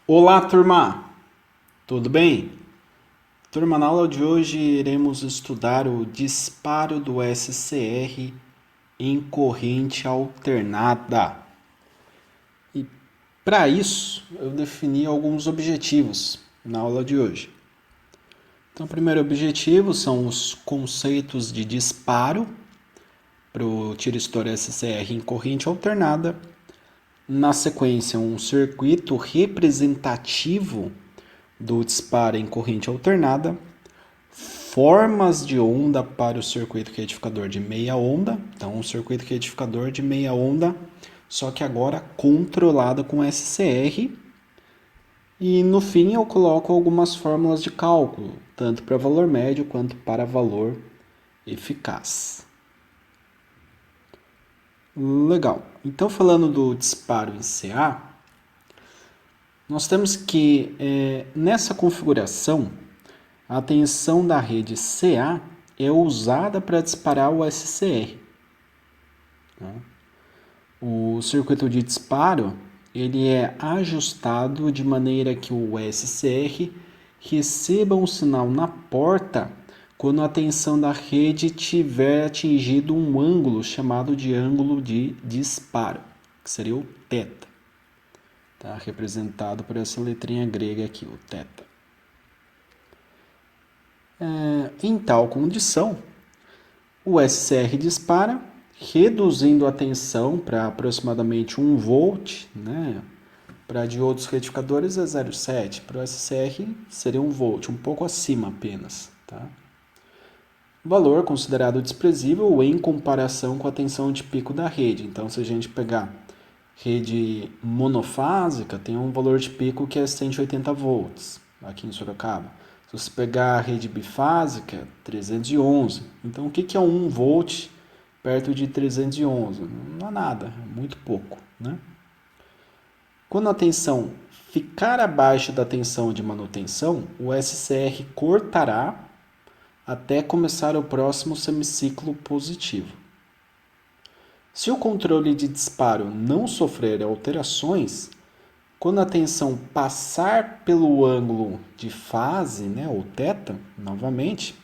Olá, turma! Tudo bem? Turma, na aula de hoje iremos estudar o disparo do SCR em corrente alternada. E para isso, eu defini alguns objetivos na aula de hoje. Então, o primeiro objetivo são os conceitos de disparo para o tiristor SCR em corrente alternada. Na sequência, um circuito representativo do disparo em corrente alternada, formas de onda para o circuito retificador de meia onda, então um circuito retificador de meia onda, só que agora controlado com SCR, e no fim eu coloco algumas fórmulas de cálculo, tanto para valor médio quanto para valor eficaz. Legal, então falando do disparo em CA, nós temos que nessa configuração a tensão da rede CA é usada para disparar o SCR. O circuito de disparo ele é ajustado de maneira que o SCR receba um sinal na porta quando a tensão da rede tiver atingido um ângulo chamado de ângulo de disparo, que seria o θ. Tá representado por essa letrinha grega aqui, o θ. Em tal condição, o SCR dispara, reduzindo a tensão para aproximadamente 1 volt, né? Para diodos retificadores é 0,7, para o SCR seria 1 volt, um pouco acima apenas. Tá? Valor considerado desprezível em comparação com a tensão de pico da rede. Então, se a gente pegar rede monofásica, tem um valor de pico que é 180 volts aqui em Sorocaba. Se você pegar a rede bifásica, 311. Então, o que é 1 volt perto de 311? Não é nada, é muito pouco, né? Quando a tensão ficar abaixo da tensão de manutenção, o SCR cortará até começar o próximo semiciclo positivo. Se o controle de disparo não sofrer alterações, quando a tensão passar pelo ângulo de fase, né, ou θ, novamente,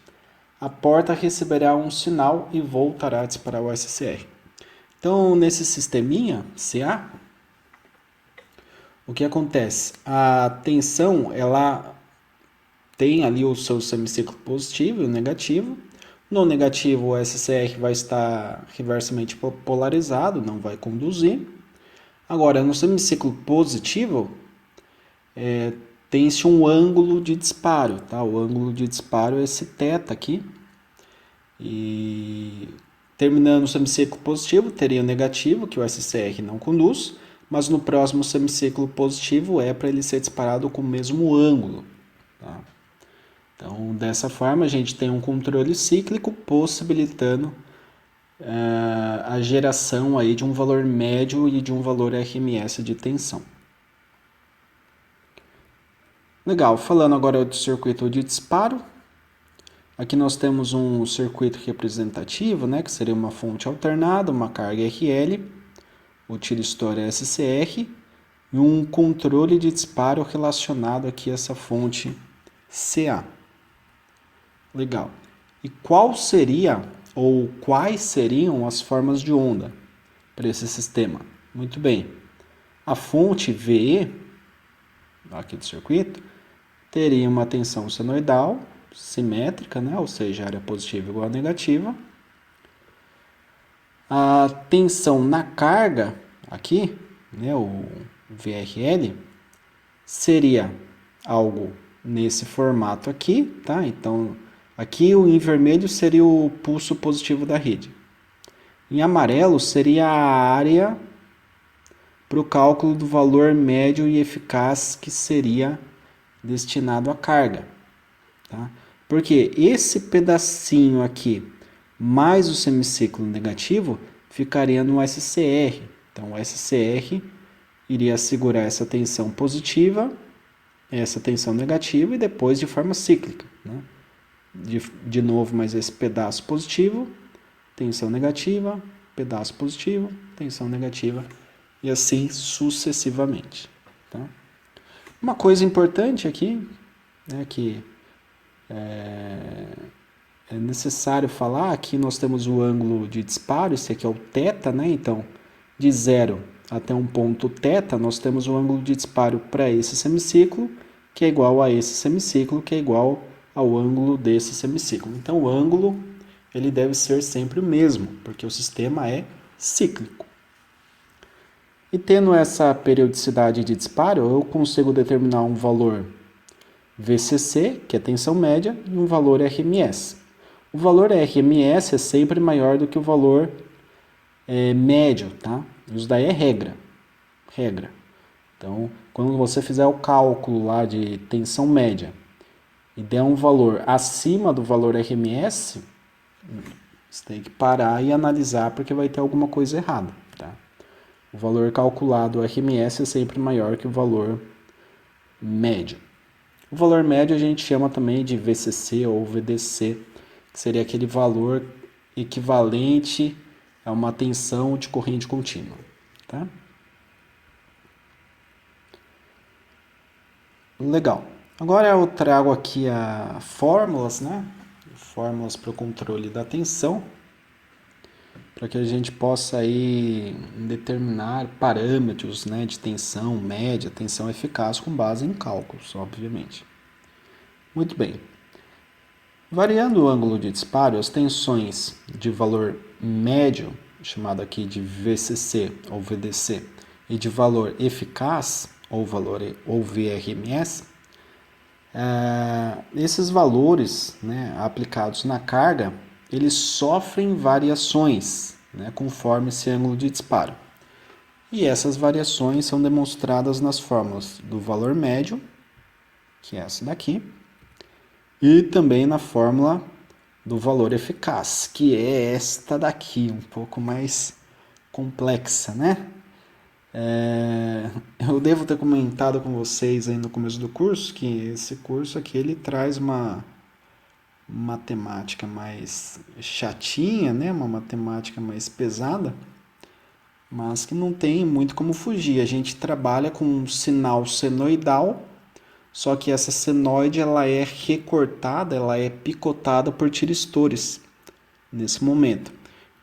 a porta receberá um sinal e voltará a disparar o SCR. Então, nesse sisteminha CA, o que acontece? A tensão, ela tem ali o seu semiciclo positivo e o negativo. No negativo, o SCR vai estar reversamente polarizado, não vai conduzir. Agora, no semiciclo positivo, tem-se um ângulo de disparo, tá? O ângulo de disparo é esse θ aqui. E terminando o semiciclo positivo, teria o negativo, que o SCR não conduz, mas no próximo semiciclo positivo é para ele ser disparado com o mesmo ângulo. Tá? Então, dessa forma, a gente tem um controle cíclico possibilitando a geração aí de um valor médio e de um valor RMS de tensão. Legal, falando agora do circuito de disparo, aqui nós temos um circuito representativo, né, que seria uma fonte alternada, uma carga RL, o tiristor SCR e um controle de disparo relacionado aqui a essa fonte CA. Legal. E qual seria ou quais seriam as formas de onda para esse sistema? Muito bem. A fonte VE, aqui do circuito, teria uma tensão senoidal simétrica, né? Ou seja, área positiva igual a negativa. A tensão na carga, aqui, né, o VRL, seria algo nesse formato aqui, tá? Então, aqui em vermelho seria o pulso positivo da rede. Em amarelo seria a área para o cálculo do valor médio e eficaz que seria destinado à carga. Tá? Porque esse pedacinho aqui, mais o semiciclo negativo, ficaria no SCR. Então, o SCR iria segurar essa tensão positiva, essa tensão negativa e depois de forma cíclica. Né? De novo, mais esse pedaço positivo, tensão negativa, pedaço positivo, tensão negativa e assim sucessivamente. Tá? Uma coisa importante aqui, né, que é necessário falar, aqui nós temos o ângulo de disparo, esse aqui é o θ, né? Então, de 0 até um ponto θ, nós temos o ângulo de disparo para esse semiciclo, que é igual a esse semiciclo, que é igual ao ângulo desse semiciclo. Então, o ângulo ele deve ser sempre o mesmo, porque o sistema é cíclico. E tendo essa periodicidade de disparo, eu consigo determinar um valor VCC, que é tensão média, e um valor RMS. O valor RMS é sempre maior do que o valor médio, tá? Isso daí é regra. Então, quando você fizer o cálculo lá de tensão média e der um valor acima do valor RMS, você tem que parar e analisar porque vai ter alguma coisa errada, tá? O valor calculado RMS é sempre maior que o valor médio. O valor médio a gente chama também de VCC ou VDC, que seria aquele valor equivalente a uma tensão de corrente contínua, tá? Legal. Agora eu trago aqui as fórmulas, né? Fórmulas para o controle da tensão, para que a gente possa aí determinar parâmetros, né, de tensão média, tensão eficaz com base em cálculos, obviamente. Muito bem. Variando o ângulo de disparo, as tensões de valor médio, chamado aqui de VCC ou VDC, e de valor eficaz, ou VRMS, esses valores, né, aplicados na carga, eles sofrem variações, né, conforme esse ângulo de disparo. E essas variações são demonstradas nas fórmulas do valor médio, que é essa daqui, e também na fórmula do valor eficaz, que é esta daqui, um pouco mais complexa, né? Eu devo ter comentado com vocês aí no começo do curso que esse curso aqui ele traz uma matemática mais chatinha, né? Uma matemática mais pesada, mas que não tem muito como fugir. A gente trabalha com um sinal senoidal, só que essa senoide ela é recortada, ela é picotada por tiristores nesse momento.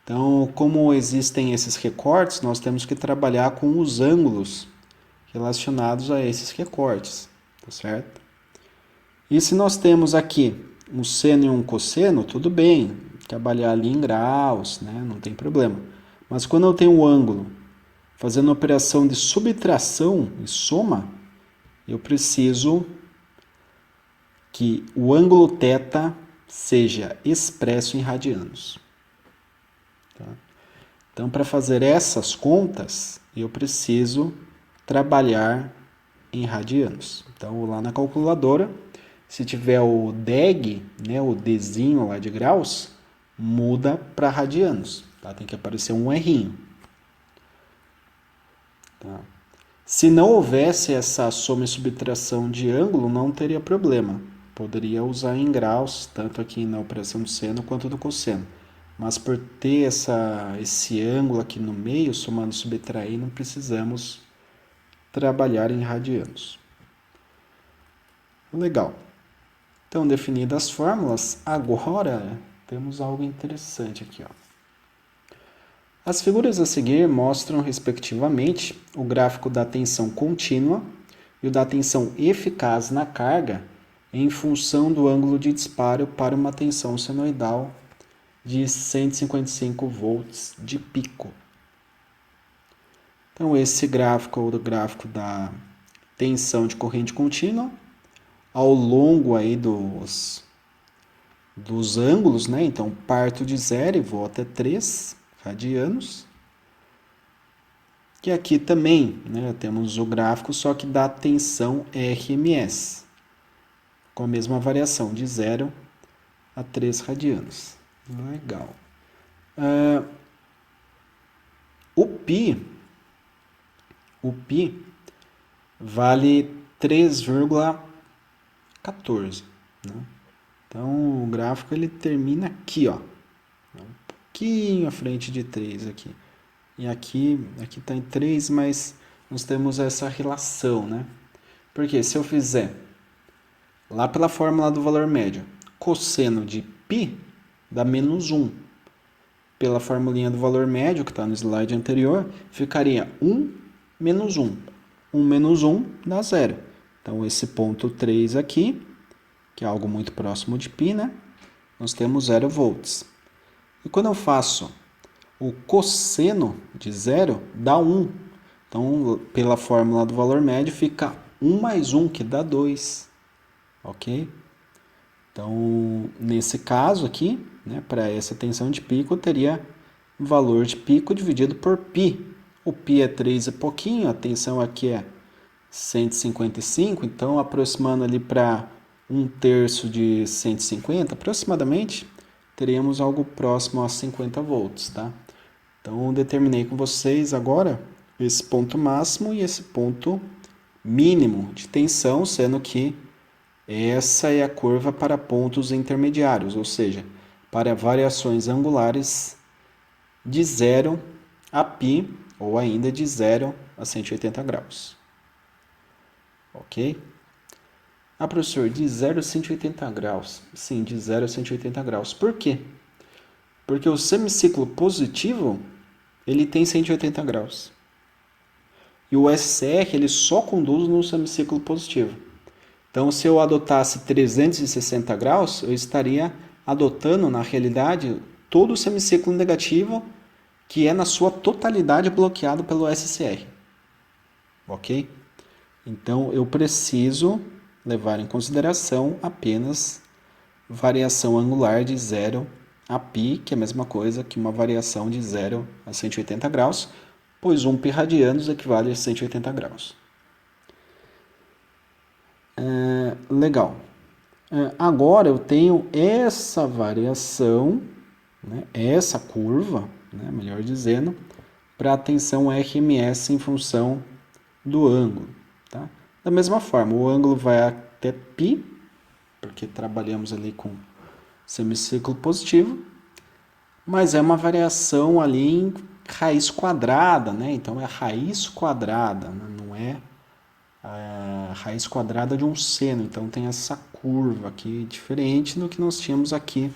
Então, como existem esses recortes, nós temos que trabalhar com os ângulos relacionados a esses recortes, tá certo? E se nós temos aqui um seno e um cosseno, tudo bem, trabalhar ali em graus, né? Não tem problema. Mas quando eu tenho um ângulo fazendo operação de subtração e soma, eu preciso que o ângulo θ seja expresso em radianos. Tá? Então, para fazer essas contas, eu preciso trabalhar em radianos. Então, vou lá na calculadora, se tiver o DEG, né, o Dzinho lá de graus, muda para radianos. Tá? Tem que aparecer um R'inho. Tá? Se não houvesse essa soma e subtração de ângulo, não teria problema. Poderia usar em graus, tanto aqui na operação do seno quanto do cosseno. Mas por ter esse ângulo aqui no meio, somando e subtraindo, precisamos trabalhar em radianos. Legal. Então, definidas as fórmulas, agora temos algo interessante aqui, ó. As figuras a seguir mostram, respectivamente, o gráfico da tensão contínua e o da tensão eficaz na carga em função do ângulo de disparo para uma tensão senoidal de 155 volts de pico. Então, esse gráfico é o gráfico da tensão de corrente contínua ao longo aí dos ângulos, né? Então, parto de 0 e vou até 3 radianos. E aqui também, né, temos o gráfico, só que da tensão RMS, com a mesma variação, de 0 a 3 radianos. Legal. O π vale 3,14. Né? Então, o gráfico ele termina aqui, ó, um pouquinho à frente de 3 aqui. E aqui está em 3, mas nós temos essa relação, né? Porque se eu fizer lá pela fórmula do valor médio, cosseno de π dá menos 1. Pela formulinha do valor médio, que está no slide anterior, ficaria 1 menos 1. 1 menos 1 dá 0. Então, esse ponto 3 aqui, que é algo muito próximo de π, né? Nós temos 0 volts. E quando eu faço o cosseno de 0, dá 1. Então, pela fórmula do valor médio, fica 1 mais 1, que dá 2. Ok? Então, nesse caso aqui, né, para essa tensão de pico, eu teria o valor de pico dividido por π. O π é 3 e pouquinho, a tensão aqui é 155, então aproximando ali para 1/3 de 150, aproximadamente, teríamos algo próximo a 50 volts, tá? Então, determinei com vocês agora esse ponto máximo e esse ponto mínimo de tensão, sendo que essa é a curva para pontos intermediários, ou seja, para variações angulares de 0 a π, ou ainda de 0 a 180 graus. Ok? Ah, professor, de 0 a 180 graus. Sim, de 0 a 180 graus. Por quê? Porque o semiciclo positivo, ele tem 180 graus. E o SCR, ele só conduz no semiciclo positivo. Então, se eu adotasse 360 graus, eu estaria adotando, na realidade, todo o semiciclo negativo, que é na sua totalidade bloqueado pelo SCR. Ok? Então, eu preciso levar em consideração apenas variação angular de 0 a π, que é a mesma coisa que uma variação de 0 a 180 graus, pois 1 π radianos equivale a 180 graus. Legal. Agora eu tenho essa variação, né, essa curva, né, melhor dizendo, para a tensão RMS em função do ângulo. Tá? Da mesma forma, o ângulo vai até π, porque trabalhamos ali com semiciclo positivo, mas é uma variação ali em raiz quadrada, né? Então é a raiz quadrada, né? Não é a raiz quadrada de um seno. Então tem essa curva aqui diferente do que nós tínhamos aqui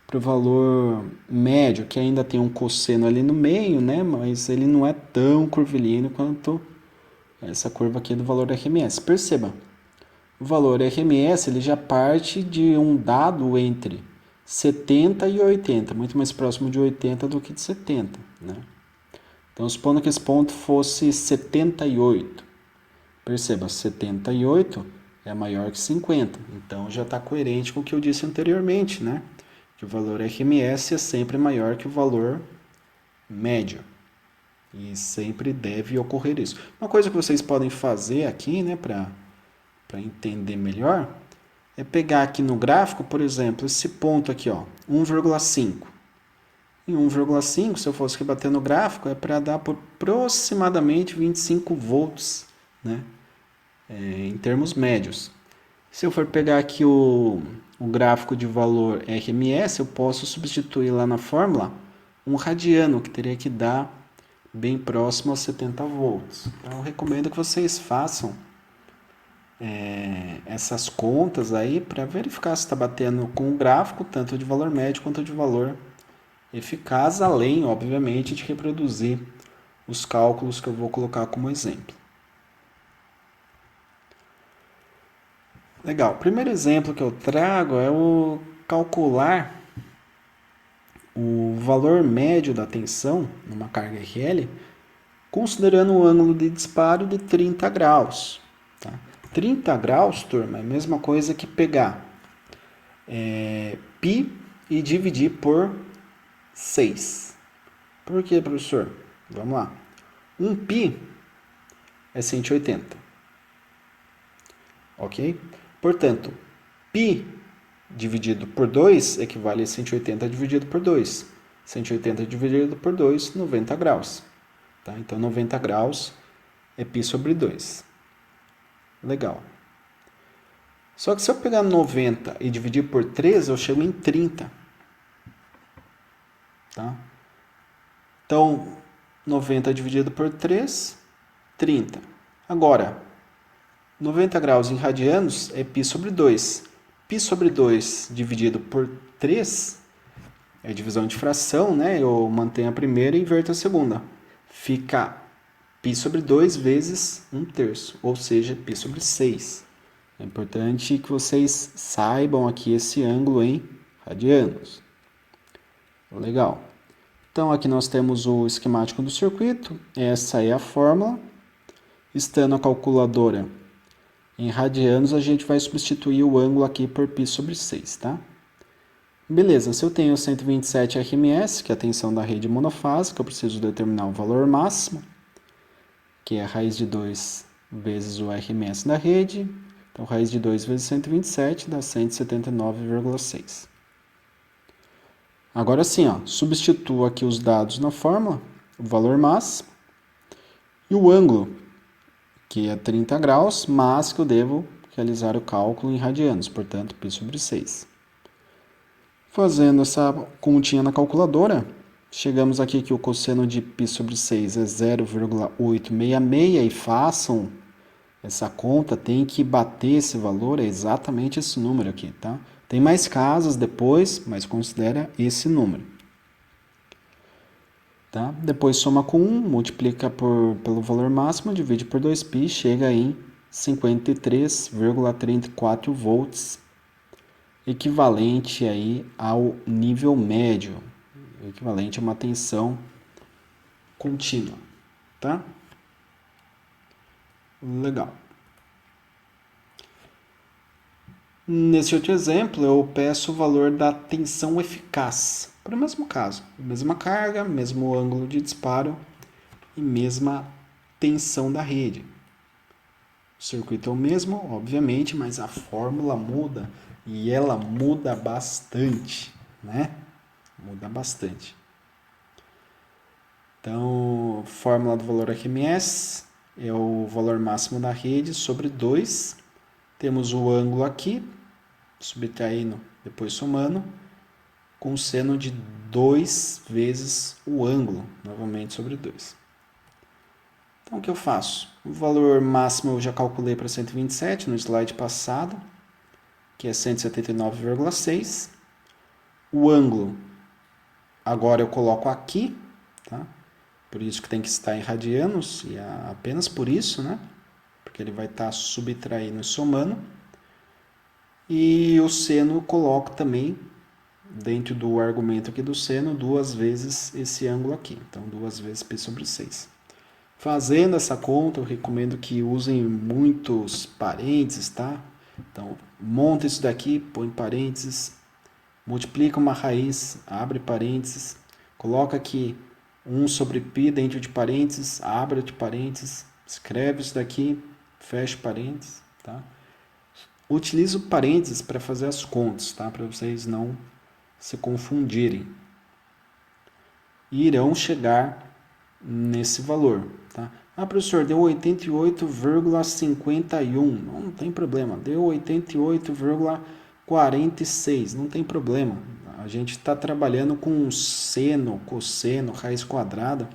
para o valor médio, que ainda tem um cosseno ali no meio, né? Mas ele não é tão curvilíneo quanto essa curva aqui do valor RMS. Perceba, o valor RMS ele já parte de um dado entre 70 e 80, muito mais próximo de 80 do que de 70, né? Então, supondo que esse ponto fosse 78. Perceba, 78 é maior que 50. Então, já está coerente com o que eu disse anteriormente, né? Que o valor RMS é sempre maior que o valor médio. E sempre deve ocorrer isso. Uma coisa que vocês podem fazer aqui, né, para entender melhor, é pegar aqui no gráfico, por exemplo, esse ponto aqui, ó, 1,5. Em 1,5, se eu fosse rebater no gráfico, é para dar por aproximadamente 25 volts, né? Em termos médios. Se eu for pegar aqui o gráfico de valor RMS, eu posso substituir lá na fórmula um radiano, que teria que dar bem próximo a 70 volts. Então, eu recomendo que vocês façam essas contas aí para verificar se está batendo com o gráfico, tanto de valor médio quanto de valor eficaz, além, obviamente, de reproduzir os cálculos que eu vou colocar como exemplo. Legal. O primeiro exemplo que eu trago é o calcular o valor médio da tensão numa carga RL, considerando um ângulo de disparo de 30 graus. Tá? 30 graus, turma, é a mesma coisa que pegar π e dividir por 6. Por quê, professor? Vamos lá. 1π é 180. Ok? Portanto, π dividido por 2 equivale a 180 dividido por 2. 180 dividido por 2, 90 graus. Tá? Então, 90 graus é π sobre 2. Legal. Só que se eu pegar 90 e dividir por 3, eu chego em 30. Tá? Então, 90 dividido por 3, 30. Agora, 90 graus em radianos é π sobre 2. Π sobre 2 dividido por 3 é divisão de fração, né? Eu mantenho a primeira e inverto a segunda. Fica π sobre 2 vezes 1/3, ou seja, π sobre 6. É importante que vocês saibam aqui esse ângulo em radianos. Legal. Então, aqui nós temos o esquemático do circuito. Essa é a fórmula. Estando a calculadora em radianos, a gente vai substituir o ângulo aqui por π sobre 6, tá? Beleza, se eu tenho 127 RMS, que é a tensão da rede monofásica, eu preciso determinar o valor máximo, que é a raiz de 2 vezes o RMS da rede. Então, raiz de 2 vezes 127 dá 179,6. Agora sim, ó, substituo aqui os dados na fórmula, o valor máximo e o ângulo, que é 30 graus, mas que eu devo realizar o cálculo em radianos, portanto, π sobre 6. Fazendo essa continha na calculadora, chegamos aqui que o cosseno de π sobre 6 é 0,866 e façam essa conta, tem que bater esse valor, é exatamente esse número aqui, tá? Tem mais casas depois, mas considera esse número. Tá? Depois soma com 1, multiplica pelo valor máximo, divide por 2π, chega em 53,34 volts, equivalente aí ao nível médio, equivalente a uma tensão contínua, tá? Legal. Nesse outro exemplo, eu peço o valor da tensão eficaz, para o mesmo caso, mesma carga, mesmo ângulo de disparo e mesma tensão da rede. O circuito é o mesmo, obviamente, mas a fórmula muda e ela muda bastante, né? Muda bastante. Então, fórmula do valor RMS é o valor máximo da rede sobre 2. Temos o ângulo aqui, subtraindo, depois somando, com seno de 2 vezes o ângulo, novamente sobre 2. Então, o que eu faço? O valor máximo eu já calculei para 127 no slide passado, que é 179,6. O ângulo, agora eu coloco aqui, tá? Por isso que tem que estar em radianos, e apenas por isso, né? Porque ele vai estar subtraindo e somando. E o seno eu coloco também, dentro do argumento aqui do seno, 2 vezes esse ângulo aqui. Então, 2 vezes π sobre 6. Fazendo essa conta, eu recomendo que usem muitos parênteses, tá? Então, monta isso daqui, põe parênteses, multiplica uma raiz, abre parênteses, coloca aqui 1 sobre π dentro de parênteses, abre de parênteses, escreve isso daqui, fecha parênteses, tá? Utilizo parênteses para fazer as contas, tá? Para vocês não se confundirem. E irão chegar nesse valor, tá? Ah, professor, deu 88,51. Não tem problema. Deu 88,46. Não tem problema. A gente está trabalhando com seno, cosseno, raiz quadrada.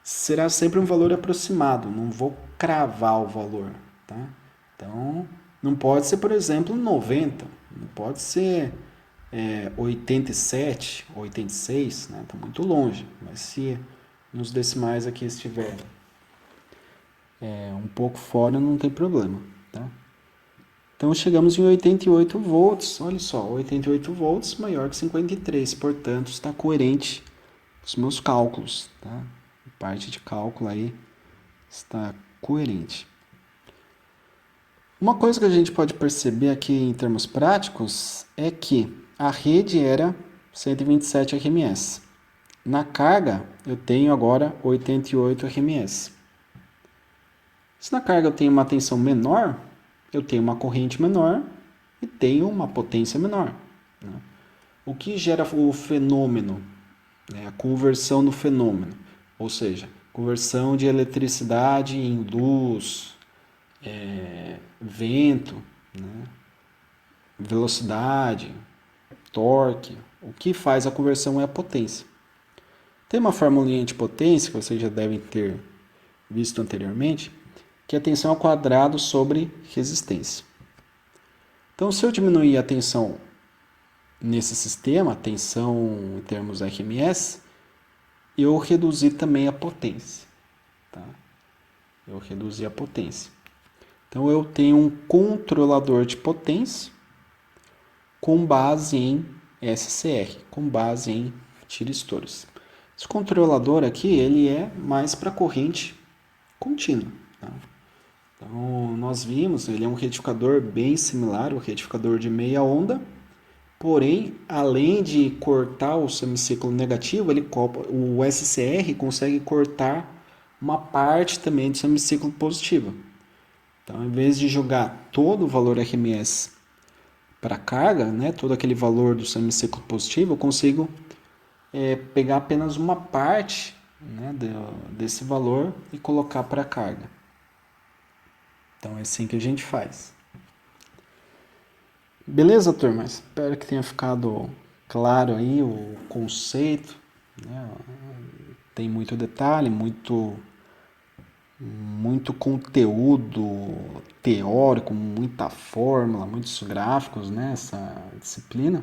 Será sempre um valor aproximado. Não vou cravar o valor, tá? Então, não pode ser, por exemplo, 90. Não pode ser 87, 86, né? Está muito longe. Mas se nos decimais aqui estiver um pouco fora, não tem problema, tá? Então, chegamos em 88 volts. Olha só, 88 volts maior que 53. Portanto, está coerente com os meus cálculos, tá? A parte de cálculo aí está coerente. Uma coisa que a gente pode perceber aqui em termos práticos é que a rede era 127 RMS. Na carga, eu tenho agora 88 RMS. Se na carga eu tenho uma tensão menor, eu tenho uma corrente menor e tenho uma potência menor, né? O que gera o fenômeno, né? A conversão do fenômeno, ou seja, conversão de eletricidade em luz, vento, né? Velocidade, torque. O que faz a conversão é a potência. Tem uma formulinha de potência que vocês já devem ter visto anteriormente, que é tensão ao quadrado sobre resistência. Então, se eu diminuir a tensão nesse sistema, a tensão em termos RMS, eu reduzi também a potência. Tá? Eu reduzi a potência. Então, eu tenho um controlador de potência com base em SCR, com base em tiristores. Esse controlador aqui, ele é mais para corrente contínua. Tá? Então, nós vimos, ele é um retificador bem similar ao retificador de meia onda, porém, além de cortar o semiciclo negativo, o SCR consegue cortar uma parte também do semiciclo positivo. Então, em vez de jogar todo o valor RMS para a carga, né, todo aquele valor do semiciclo positivo, eu consigo pegar apenas uma parte, né, desse valor e colocar para a carga. Então é assim que a gente faz. Beleza, turma? Espero que tenha ficado claro aí o conceito, né? Tem muito detalhe, muito conteúdo teórico, muita fórmula, muitos gráficos nessa disciplina.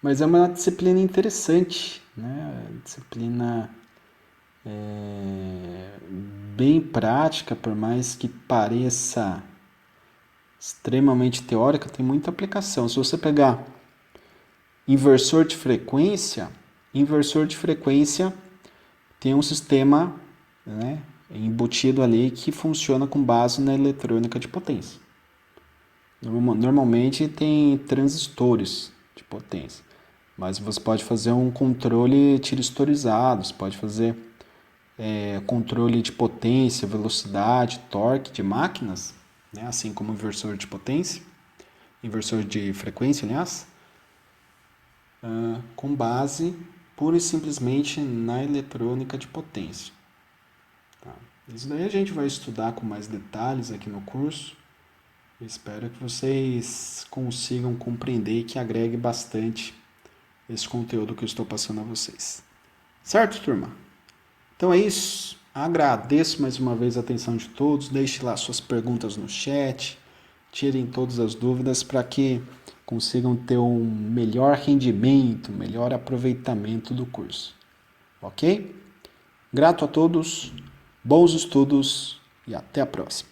Mas é uma disciplina interessante, né? Disciplina bem prática, por mais que pareça extremamente teórica, tem muita aplicação. Se você pegar inversor de frequência tem um sistema, né, embutido ali que funciona com base na eletrônica de potência. Normalmente tem transistores de potência, mas você pode fazer um controle tiristorizado, você pode fazer controle de potência, velocidade, torque de máquinas, né, assim como inversor de potência, inversor de frequência, aliás, com base pura e simplesmente na eletrônica de potência. Tá? Isso daí a gente vai estudar com mais detalhes aqui no curso. Eu espero que vocês consigam compreender e que agregue bastante esse conteúdo que eu estou passando a vocês. Certo, turma? Então é isso. Agradeço mais uma vez a atenção de todos. Deixe lá suas perguntas no chat. Tirem todas as dúvidas para que consigam ter um melhor rendimento, melhor aproveitamento do curso. Ok? Grato a todos, bons estudos e até a próxima.